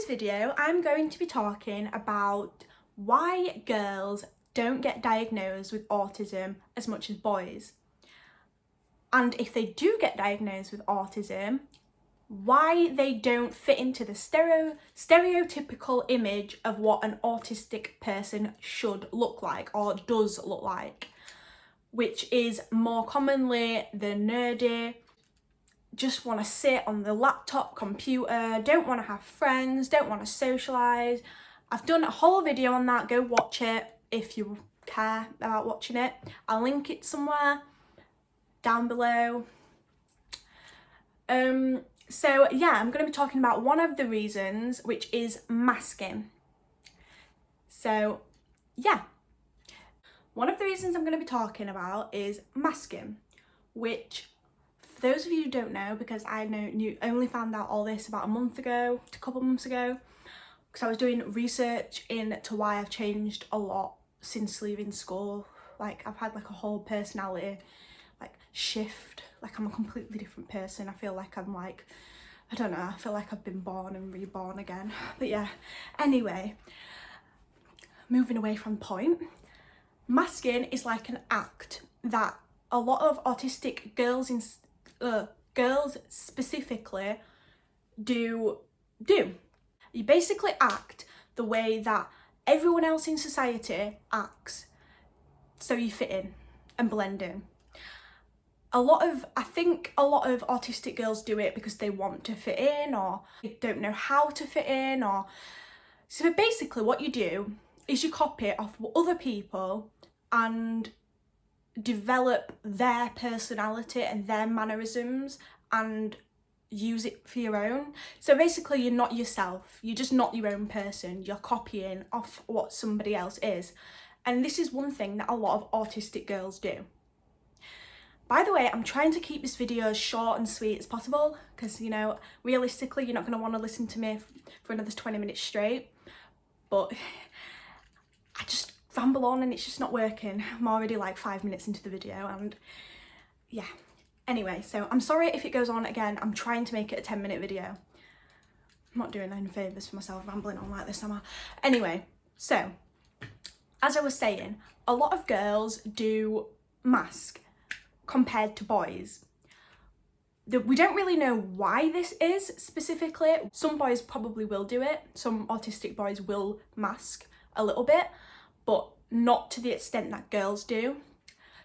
video, I'm going to be talking about why girls don't get diagnosed with autism as much as boys. And if they do get diagnosed with autism, why they don't fit into the stereotypical image of what an autistic person should look like or does look like, which is more commonly the nerdy, just want to sit on the laptop computer, don't want to have friends, don't want to socialise. I've done a whole video on that, go watch it if you care about watching it. I'll link it somewhere down below. So yeah, I'm going to be talking about one of the reasons, which is masking. So yeah, one of the reasons I'm going to be talking about is masking, which for those of you who don't know, because I only found out all this about a couple months ago, because I was doing research into why I've changed a lot since leaving school. Like I've had like a whole personality like shift, like I'm a completely different person. I feel like I'm like, I don't know, I feel like I've been born and reborn again. But yeah, anyway, moving away from the point, masking is like an act that a lot of autistic girls girls specifically do. You basically act the way that everyone else in society acts, so you fit in and blend in. I think a lot of autistic girls do it because they want to fit in, or they don't know how to fit in, or so basically what you do is you copy off other people and develop their personality and their mannerisms and use it for your own. So basically you're not yourself, you're just not your own person, you're copying off what somebody else is. And this is one thing that a lot of autistic girls do. By the way, I'm trying to keep this video as short and sweet as possible because, you know, realistically you're not going to want to listen to me for another 20 minutes straight, but I just ramble on and it's just not working. I'm already like 5 minutes into the video and yeah. Anyway, so I'm sorry if it goes on again. I'm trying to make it a 10-minute video. I'm not doing any favours for myself rambling on like this, am I? Anyway, so as I was saying, a lot of girls do mask compared to boys. We don't really know why this is specifically. Some boys probably will do it. Some autistic boys will mask a little bit, but not to the extent that girls do.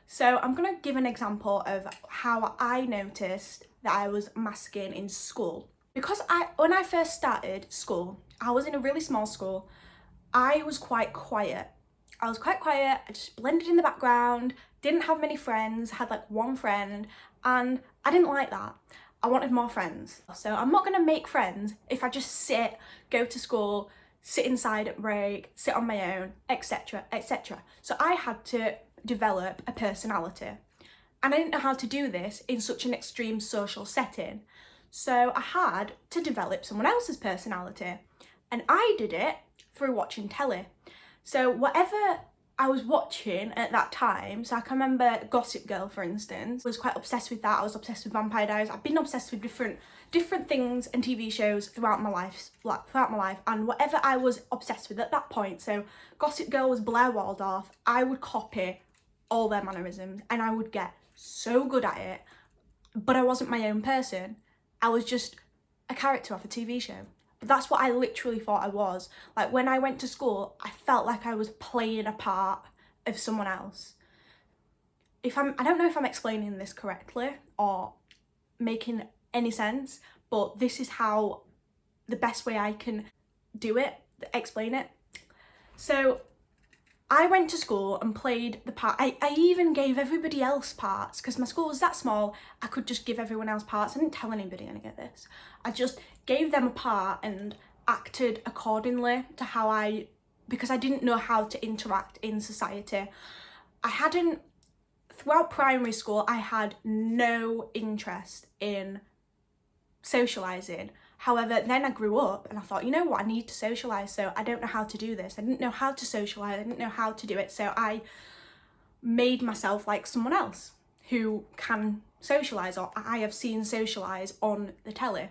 So I'm going to give an example of how I noticed that I was masking in school. Because when I first started school, I was in a really small school. I was quite quiet. I just blended in the background, didn't have many friends, had like one friend, and I didn't like that. I wanted more friends. So I'm not going to make friends if I just go to school, sit inside at break, sit on my own, etc, etc. So I had to develop a personality, and I didn't know how to do this in such an extreme social setting. So I had to develop someone else's personality, and I did it through watching telly. So whatever I was watching at that time, so I can remember Gossip Girl, for instance, was quite obsessed with that. I was obsessed with Vampire Diaries. I've been obsessed with different things and TV shows throughout my life, and whatever I was obsessed with at that point, so Gossip Girl was Blair Waldorf, I would copy all their mannerisms and I would get so good at it, but I wasn't my own person. I was just a character off a TV show. But that's what I literally thought I was. Like when I went to school, I felt like I was playing a part of someone else. I don't know if I'm explaining this correctly or making any sense, but this is how the best way I can explain it. So I went to school and played the part. I even gave everybody else parts because my school was that small. I could just give everyone else parts. I didn't tell anybody any of this. I just gave them a part and acted accordingly to because I didn't know how to interact in society. Throughout primary school, I had no interest in socialising. However, then I grew up and I thought, you know what, I need to socialise, so I don't know how to do this. I didn't know how to socialise, I didn't know how to do it, so I made myself like someone else who can socialise, or I have seen socialise on the telly.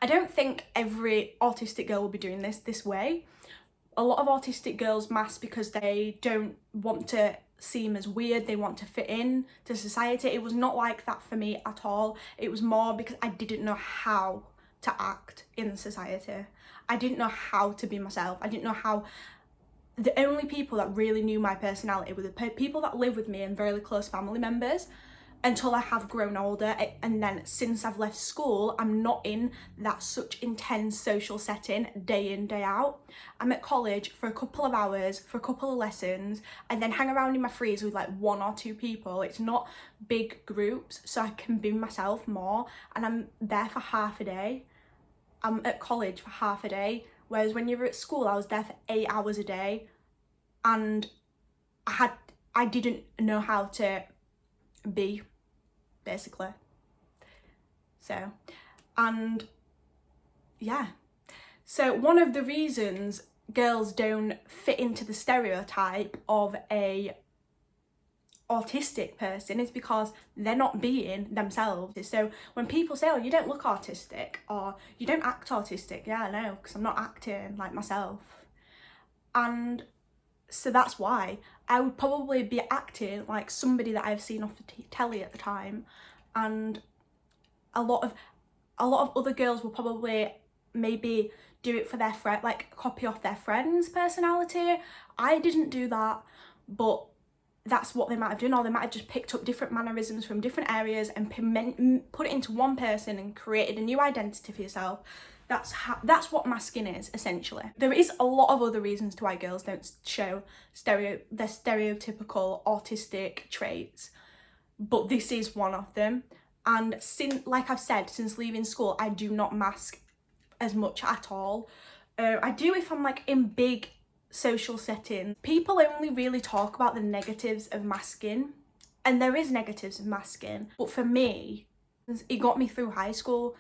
I don't think every autistic girl will be doing this way. A lot of autistic girls mask because they don't want to seem as weird, they want to fit in to society. It was not like that for me at all. It was more because I didn't know how to act in society. I didn't know how to be myself. I didn't know how. The only people that really knew my personality were the people that live with me and very close family members, until I have grown older. And then since I've left school, I'm not in that such intense social setting day in, day out. I'm at college for a couple of hours, for a couple of lessons, and then hang around in my frees with like 1 or 2 people. It's not big groups, so I can be myself more, and I'm there for half a day. I'm at college for half a day, whereas when you were at school, I was there for 8 hours a day, and I didn't know how to be, basically. So, and yeah. So one of the reasons girls don't fit into the stereotype of a autistic person is because they're not being themselves. So when people say, oh, you don't look autistic, or you don't act autistic, yeah, I know, because I'm not acting like myself. And so that's why I would probably be acting like somebody that I've seen off the telly at the time, and a lot of other girls will probably maybe do it for their friend, like copy off their friend's personality. I didn't do that, but that's what they might have done, or they might have just picked up different mannerisms from different areas and put it into one person and created a new identity for yourself. That's what masking is, essentially. There is a lot of other reasons to why girls don't show their stereotypical autistic traits, but this is one of them. And like I've said, since leaving school, I do not mask as much at all. I do if I'm like in big social settings. People only really talk about the negatives of masking, and there is negatives of masking, but for me, it got me through high school.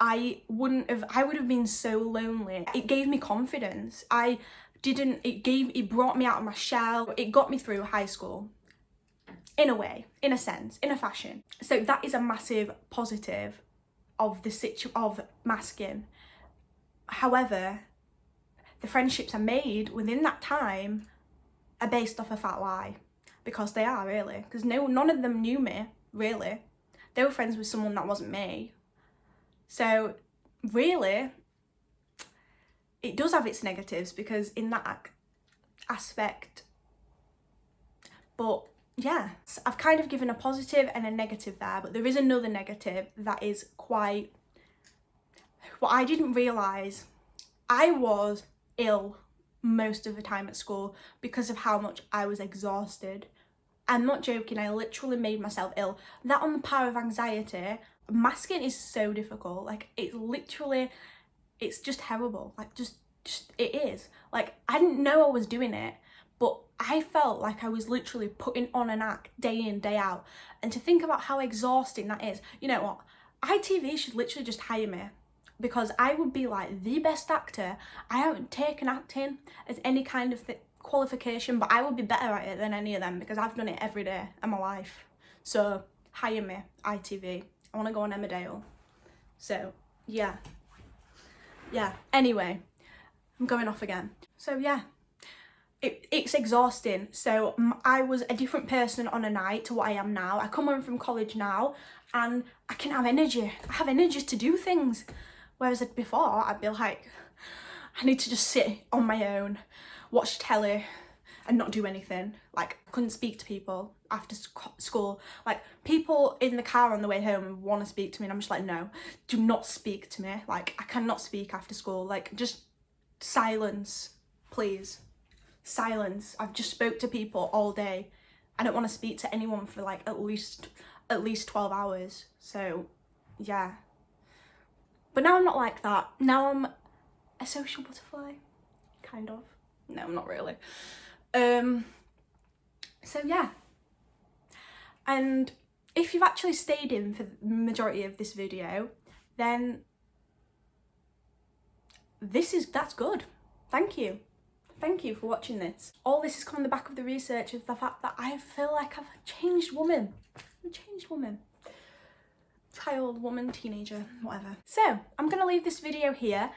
I would have been so lonely. It gave me confidence. It brought me out of my shell. It got me through high school, in a way, in a sense, in a fashion. So that is a massive positive of of masking. However, the friendships I made within that time are based off a fat lie, because they are, really, because none of them knew me, really. They were friends with someone that wasn't me. So really, it does have its negatives, because in that aspect, but yeah, so I've kind of given a positive and a negative there, but there is another negative that is quite, what I didn't realise. I was ill most of the time at school because of how much I was exhausted. I'm not joking, I literally made myself ill. That on the power of anxiety. Masking is so difficult. Like, it's just terrible. Like, just it is. Like, I didn't know I was doing it, but I felt like I was literally putting on an act day in, day out. And to think about how exhausting that is, you know what? ITV should literally just hire me, because I would be like the best actor. I haven't taken acting as any kind of qualification, but I would be better at it than any of them, because I've done it every day of my life. So hire me, ITV. I want to go on Emmerdale. So yeah. Anyway, I'm going off again. So yeah, it's exhausting. So I was a different person on a night to what I am now. I come home from college now and I can have energy. I have energy to do things. Whereas before, I'd be like, I need to just sit on my own, watch telly and not do anything. Like, I couldn't speak to people after school. Like, people in the car on the way home want to speak to me and I'm just like, no, do not speak to me. Like, I cannot speak after school. Like, just silence, please. Silence. I've just spoke to people all day. I don't want to speak to anyone for like at least 12 hours. So yeah. But now I'm not like that. Now I'm a social butterfly, kind of. No, I'm not really. So yeah. And if you've actually stayed in for the majority of this video, then that's good. Thank you. Thank you for watching this. All this has come on the back of the research of the fact that I feel like I've a changed woman. I'm a changed woman. child, woman, teenager, whatever. So I'm gonna leave this video here.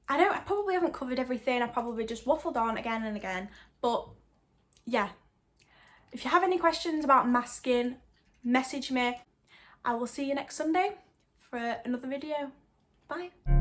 I probably haven't covered everything. I probably just waffled on again and again, but yeah. If you have any questions about masking, message me. I will see you next Sunday for another video. Bye.